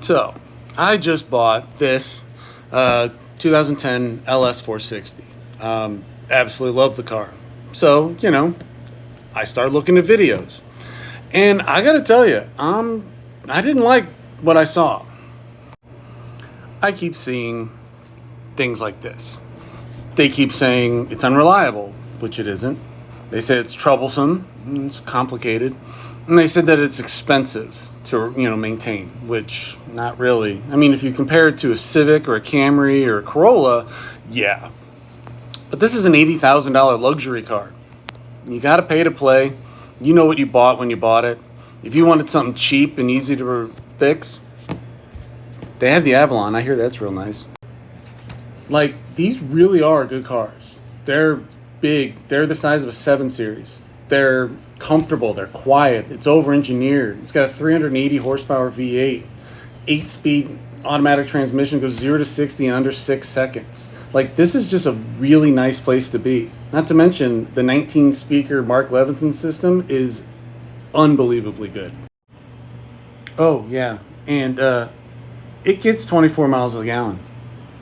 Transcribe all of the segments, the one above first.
So, I just bought this 2010 LS460. Absolutely love the car. So, I started looking at videos. And I gotta tell you, I didn't like what I saw. I keep seeing things like this. They keep saying it's unreliable, which it isn't. They say it's troublesome, it's complicated. And they said that it's expensive to maintain, which not really. I mean, if you compare it to a Civic or a Camry or a Corolla, yeah. But this is an $80,000 luxury car. You got to pay to play. You know what you bought when you bought it. If you wanted something cheap and easy to fix, they have the Avalon. I hear that's real nice. Like, these really are good cars. They're big. They're the size of a 7 Series. They're comfortable. They're quiet. It's over-engineered. It's got a 380 horsepower V8. 8-speed automatic transmission, goes 0 to 60 in under 6 seconds. Like, this is just a really nice place to be. Not to mention, the 19-speaker Mark Levinson system is unbelievably good. Oh, yeah. And it gets 24 miles a gallon.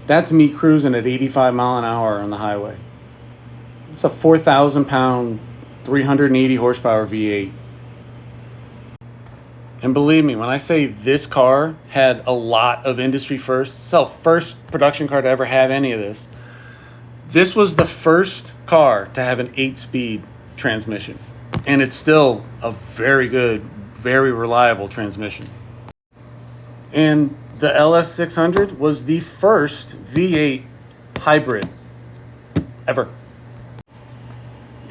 That's me cruising at 85 mile an hour on the highway. It's a 4,000-pound, 380 horsepower V8. And believe me, when I say this car had a lot of industry firsts, it's the first production car to ever have any of this. This was the first car to have an 8-speed transmission. And it's still a very good, very reliable transmission. And the LS600 was the first V8 hybrid ever.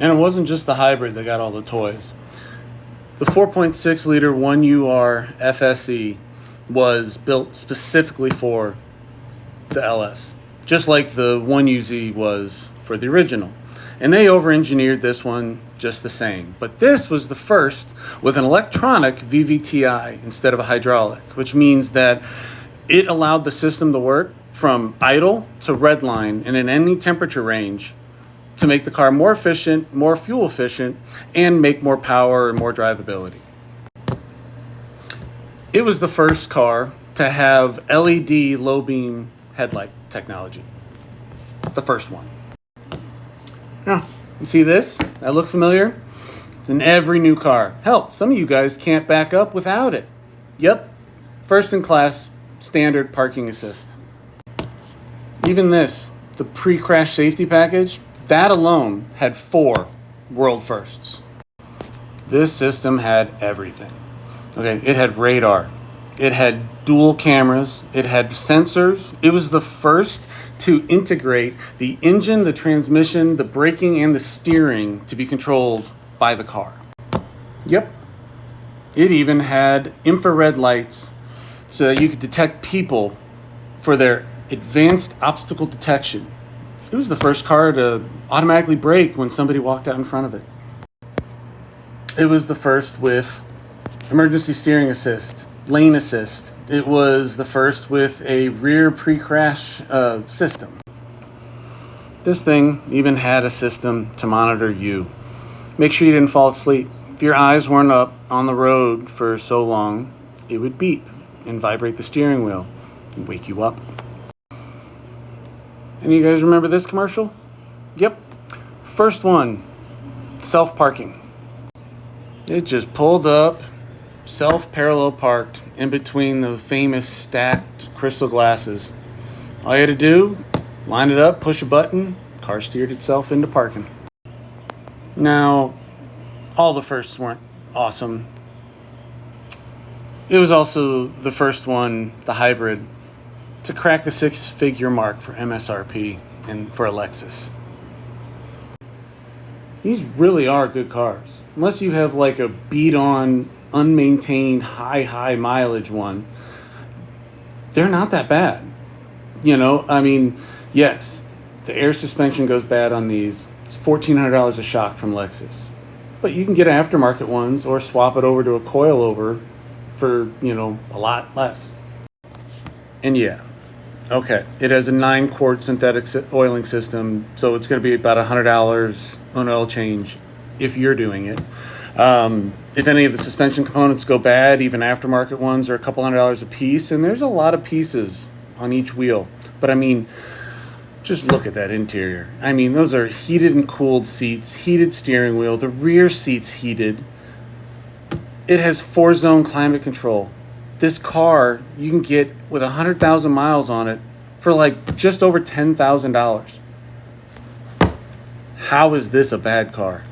And it wasn't just the hybrid that got all the toys. The 4.6 liter 1UR FSE was built specifically for the LS, just like the 1UZ was for the original. And they over-engineered this one just the same. But this was the first with an electronic VVTi instead of a hydraulic, which means that it allowed the system to work from idle to redline and in any temperature range to make the car more efficient, more fuel efficient, and make more power and more drivability. It was the first car to have LED low beam headlight technology. The first one. Now, you see this? That look familiar? It's in every new car. Hell, some of you guys can't back up without it. Yep, first in class standard parking assist. Even this, the pre-crash safety package, that alone had 4 world firsts. This system had everything. Okay, it had radar. It had dual cameras. It had sensors. It was the first to integrate the engine, the transmission, the braking, and the steering to be controlled by the car. Yep. It even had infrared lights so that you could detect people for their advanced obstacle detection. It was the first car to automatically brake when somebody walked out in front of it. It was the first with emergency steering assist, lane assist. It was the first with a rear pre-crash system. This thing even had a system to monitor you. Make sure you didn't fall asleep. If your eyes weren't up on the road for so long, it would beep and vibrate the steering wheel and wake you up. Any of you guys remember this commercial? Yep. First one, self-parking. It just pulled up, self-parallel parked in between the famous stacked crystal glasses. All you had to do, line it up, push a button, car steered itself into parking. Now, all the firsts weren't awesome. It was also the first one, the hybrid, to crack the 6-figure mark for MSRP and for a Lexus. These really are good cars. Unless you have like a beat-on, unmaintained, high mileage one, they're not that bad. I mean, yes, the air suspension goes bad on these. It's $1,400 a shock from Lexus. But you can get aftermarket ones or swap it over to a coilover for, a lot less. And yeah, okay, it has a 9-quart synthetic oiling system, so it's going to be about $100 on oil change if you're doing it. If any of the suspension components go bad, even aftermarket ones are a couple $100 a piece, and there's a lot of pieces on each wheel. But I mean, just look at that interior. I mean, those are heated and cooled seats, heated steering wheel, the rear seat's heated. It has 4-zone climate control. This car you can get with 100,000 miles on it for like just over $10,000. How is this a bad car?